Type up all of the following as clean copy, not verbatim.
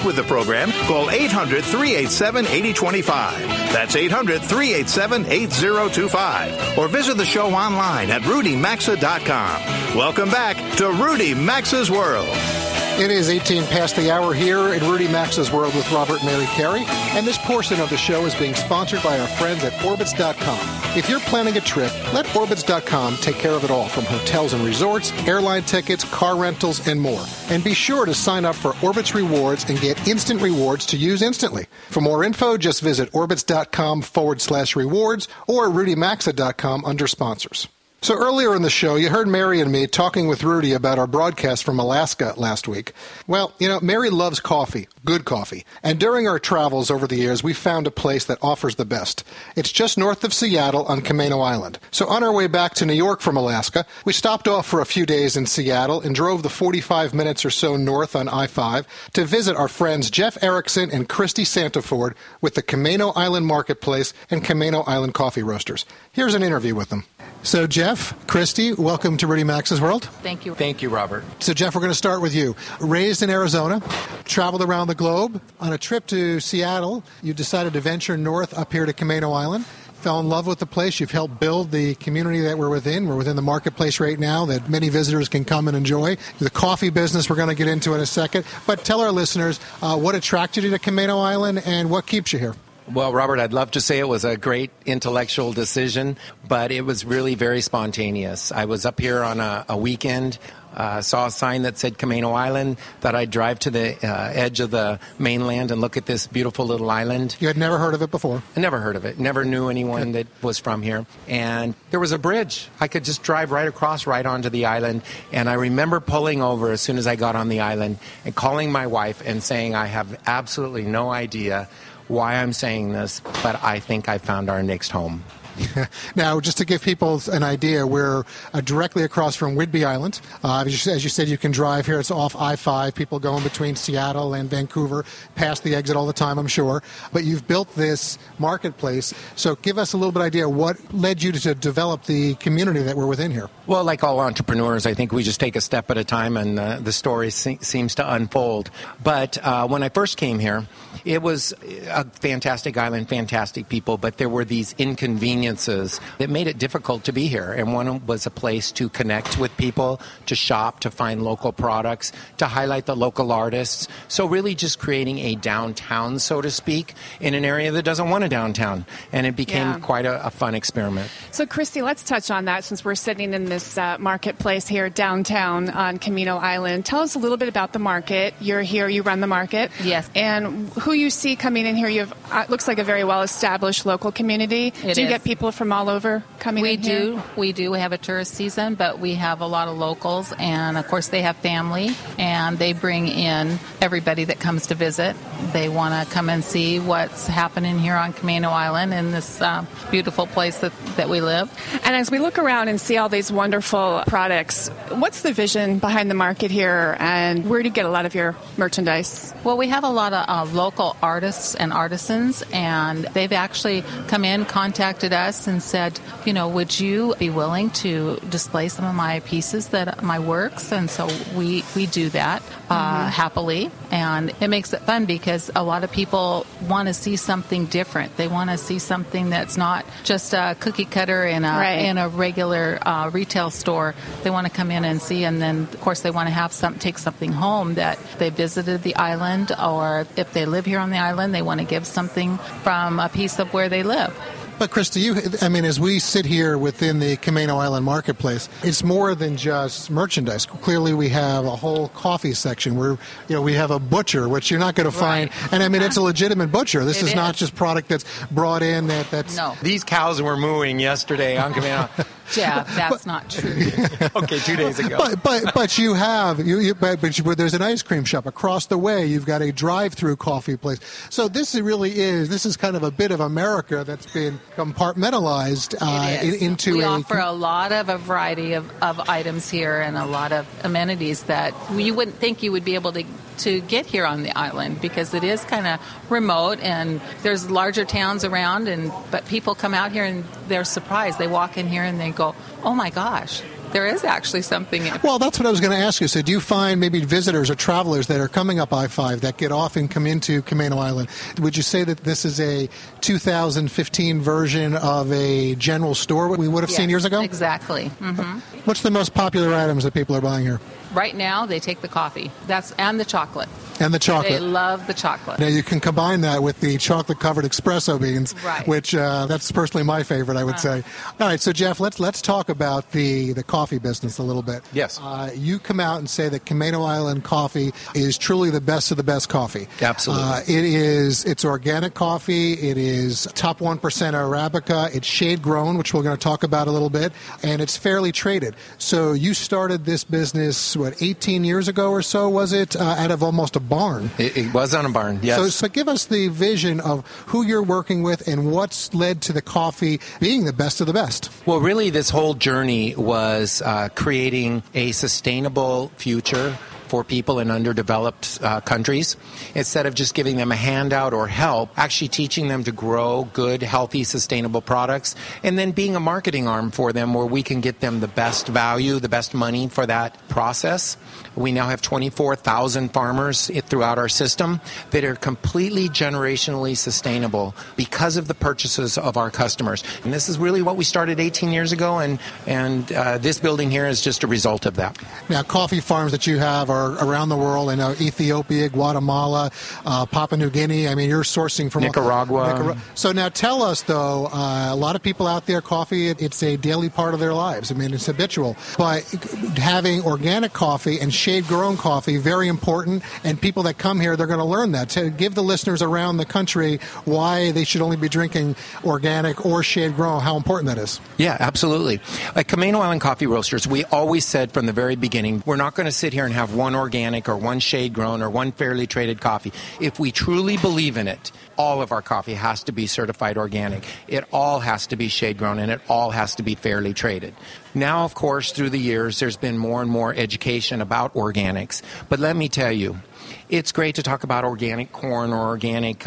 connect with the program, call 800-387-8025. That's 800-387-8025. Or visit the show online at RudyMaxa.com. Welcome back to Rudy Maxa's World. It is 18 past the hour here in Rudy Maxa's World with Robert and Mary Carey, and this portion of the show is being sponsored by our friends at Orbitz.com. If you're planning a trip, let Orbitz.com take care of it all, from hotels and resorts, airline tickets, car rentals, and more. And be sure to sign up for Orbitz Rewards and get instant rewards to use instantly. For more info, just visit Orbitz.com/rewards or RudyMaxa.com under sponsors. So earlier in the show, you heard Mary and me talking with Rudy about our broadcast from Alaska last week. Well, Mary loves coffee, good coffee. And during our travels over the years, we found a place that offers the best. It's just north of Seattle on Camano Island. So on our way back to New York from Alaska, we stopped off for a few days in Seattle and drove the 45 minutes or so north on I-5 to visit our friends Jeff Erickson and Christy Santaford with the Camano Island Marketplace and Camano Island Coffee Roasters. Here's an interview with them. So, Jeff, Christy, welcome to Rudy Maxa's World. Thank you. Thank you, Robert. So, Jeff, we're going to start with you. Raised in Arizona, traveled around the globe. On a trip to Seattle, you decided to venture north up here to Camano Island. Fell in love with the place. You've helped build the community that we're within. We're within the marketplace right now that many visitors can come and enjoy. The coffee business we're going to get into in a second. But tell our listeners what attracted you to Camano Island and what keeps you here. Well, Robert, I'd love to say it was a great intellectual decision, but it was really very spontaneous. I was up here on a weekend, saw a sign that said Camano Island, that I'd drive to the edge of the mainland and look at this beautiful little island. You had never heard of it before? I never heard of it. Never knew anyone that was from here. And there was a bridge. I could just drive right across, right onto the island. And I remember pulling over as soon as I got on the island and calling my wife and saying, I have absolutely no idea why I'm saying this, but I think I found our next home. Now, just to give people an idea, we're directly across from Whidbey Island. As you said, you can drive here. It's off I-5. People going between Seattle and Vancouver, past the exit all the time, I'm sure. But you've built this marketplace. So give us a little bit of idea. What led you to develop the community that we're within here? Well, like all entrepreneurs, I think we just take a step at a time, and the story seems to unfold. But when I first came here, it was a fantastic island, fantastic people, but there were these inconveniences that made it difficult to be here. And one was a place to connect with people, to shop, to find local products, to highlight the local artists. So really just creating a downtown, so to speak, in an area that doesn't want a downtown. And it became quite a fun experiment. So, Christy, let's touch on that since we're sitting in this marketplace here downtown on Camano Island. Tell us a little bit about the market. You're here, you run the market. Yes. And who you see coming in here, you have looks like a very well-established local community. Do you get people from all over coming in here? We do. We have a tourist season, but we have a lot of locals, and of course they have family, and they bring in everybody that comes to visit. They want to come and see what's happening here on Camano Island in this beautiful place that we live. And as we look around and see all these wonderful products, what's the vision behind the market here, and where do you get a lot of your merchandise? Well, we have a lot of local artists and artisans, and they've actually come in, contacted us, and said, would you be willing to display some of my pieces, my works? And so we do that happily, and it makes it fun because a lot of people want to see something different. They want to see something that's not just a cookie cutter in a regular retail store. They want to come in and see, and then of course they want to have take something home that they visited the island, or if they live here on the island, they want to give something from a piece of where they live. But, Christy, as we sit here within the Camano Island Marketplace, it's more than just merchandise. Clearly, we have a whole coffee section where, we have a butcher, which you're not going to find. And, it's a legitimate butcher. This is not just product that's brought in that's... No. These cows were mooing yesterday on Camano. Jeff, that's not true. Okay, 2 days ago. But you have, there's an ice cream shop across the way. You've got a drive-through coffee place. So this is kind of a bit of America that's been compartmentalized into we offer a variety of items here and a lot of amenities that you wouldn't think you would be able to get here on the island, because it is kind of remote and there's larger towns around, but people come out here and they're surprised. They walk in here and they go, oh my gosh, There is actually something. Well, that's what I was going to ask you. So do you find maybe visitors or travelers that are coming up I-5 that get off and come into Camano Island, would you say that this is a 2015 version of a general store we would have seen years ago? Exactly. Mm-hmm. What's the most popular items that people are buying here? Right now, they take the coffee. And the chocolate. And the chocolate. They love the chocolate. Now, you can combine that with the chocolate-covered espresso beans, right. which that's personally my favorite, I would say. All right, so, Jeff, let's talk about the coffee business a little bit. Yes. You come out and say that Camano Island coffee is truly the best of the best coffee. Absolutely. It's organic coffee. It is top 1% Arabica. It's shade-grown, which we're going to talk about a little bit, and it's fairly traded. So you started this business, 18 years ago or so, was it, out of almost a barn? It was on a barn, yes. So give us the vision of who you're working with and what's led to the coffee being the best of the best. Well, really, this whole journey was creating a sustainable future for people in underdeveloped countries. Instead of just giving them a handout or help, actually teaching them to grow good, healthy, sustainable products, and then being a marketing arm for them where we can get them the best value, the best money for that process. We now have 24,000 farmers throughout our system that are completely generationally sustainable because of the purchases of our customers. And this is really what we started 18 years ago, and this building here is just a result of that. Now, coffee farms that you have are around the world. I know Ethiopia, Guatemala, Papua New Guinea. I mean, you're sourcing from Nicaragua. So now tell us, though, a lot of people out there, coffee, it's a daily part of their lives. I mean, it's habitual. But having organic coffee and shade-grown coffee, very important. And people that come here, they're going to learn that. To give the listeners around the country why they should only be drinking organic or shade-grown, how important that is. Yeah, absolutely. At Camano Island Coffee Roasters, we always said from the very beginning, we're not going to sit here and have one organic or one shade-grown or one fairly traded coffee. If we truly believe in it, all of our coffee has to be certified organic. It all has to be shade-grown, and it all has to be fairly traded. Now, of course, through the years, there's been more and more education about organics. But let me tell you, it's great to talk about organic corn or organic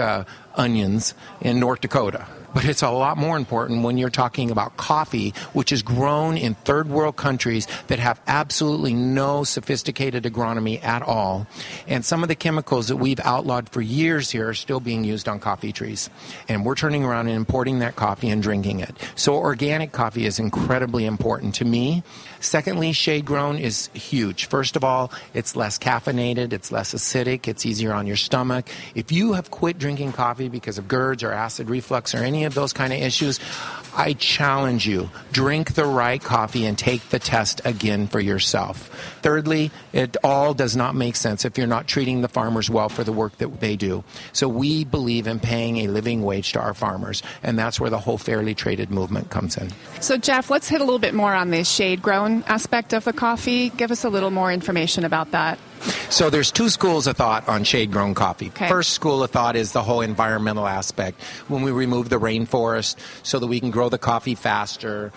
onions in North Dakota. But it's a lot more important when you're talking about coffee, which is grown in third world countries that have absolutely no sophisticated agronomy at all. And some of the chemicals that we've outlawed for years here are still being used on coffee trees. And we're turning around and importing that coffee and drinking it. So organic coffee is incredibly important to me. Secondly, shade grown is huge. First of all, it's less caffeinated, it's less acidic, it's easier on your stomach. If you have quit drinking coffee because of GERDs or acid reflux or any of those kind of issues, I challenge you, drink the right coffee and take the test again for yourself. Thirdly, it all does not make sense if you're not treating the farmers well for the work that they do. So we believe in paying a living wage to our farmers, and that's where the whole fairly traded movement comes in. So Jeff, let's hit a little bit more on the shade-grown aspect of the coffee. Give us a little more information about that. So there's two schools of thought on shade-grown coffee. Okay. First school of thought is the whole environmental aspect. When we remove the rainforest so that we can grow the coffee faster,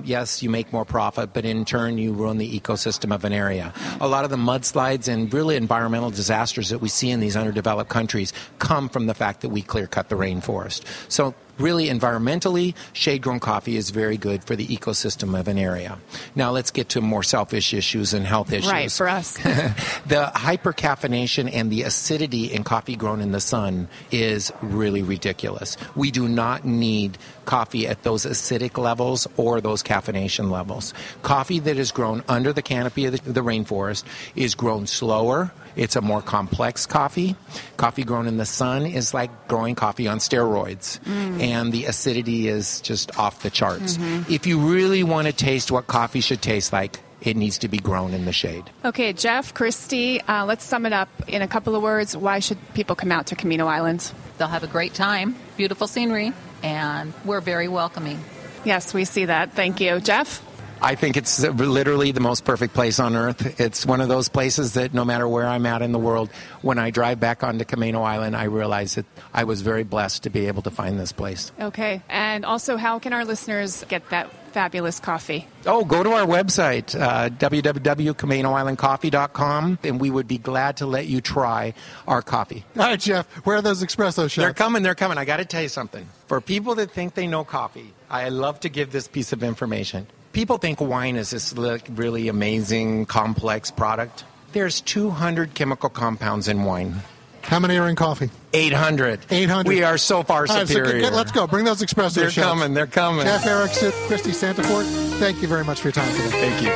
yes, you make more profit, but in turn you ruin the ecosystem of an area. A lot of the mudslides and really environmental disasters that we see in these underdeveloped countries come from the fact that we clear-cut the rainforest. So really, environmentally, shade-grown coffee is very good for the ecosystem of an area. Now, let's get to more selfish issues and health issues. Right, for us. The hypercaffeination and the acidity in coffee grown in the sun is really ridiculous. We do not need coffee at those acidic levels or those caffeination levels. Coffee that is grown under the canopy of the rainforest is grown slower. It's a more complex coffee. Coffee grown in the sun is like growing coffee on steroids. And the acidity is just off the charts. If you really want to taste what coffee should taste like, it needs to be grown in the shade. Okay, Jeff, Christy, let's sum it up in a couple of words. Why should people come out to Camano Island? They'll have a great time, beautiful scenery, and we're very welcoming. Yes, we see that. Thank you. Jeff? I think it's literally the most perfect place on earth. It's one of those places that no matter where I'm at in the world, when I drive back onto Camano Island, I realize that I was very blessed to be able to find this place. Okay. And also, how can our listeners get that fabulous coffee? Oh, go to our website, www.camanoislandcoffee.com, and we would be glad to let you try our coffee. All right, Jeff, where are those espresso shots? They're coming. I got to tell you something. For people that think they know coffee, I love to give this piece of information. People think wine is this really amazing, complex product. There's 200 chemical compounds in wine. How many are in coffee? 800. 800. We are so far superior. So let's go. Bring those espresso They're shots. coming. They're coming. Jeff Erickson, Christy Santafort, thank you very much for your time today. Thank you.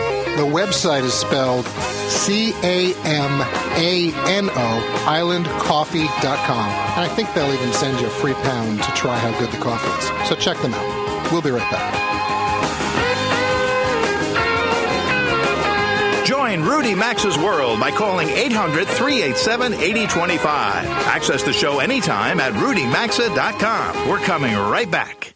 The website is spelled Camano, islandcoffee.com. And I think they'll even send you a free pound to try how good the coffee is. So check them out. We'll be right back. Join Rudy Maxa's World by calling 800-387-8025. Access the show anytime at rudymaxa.com. We're coming right back.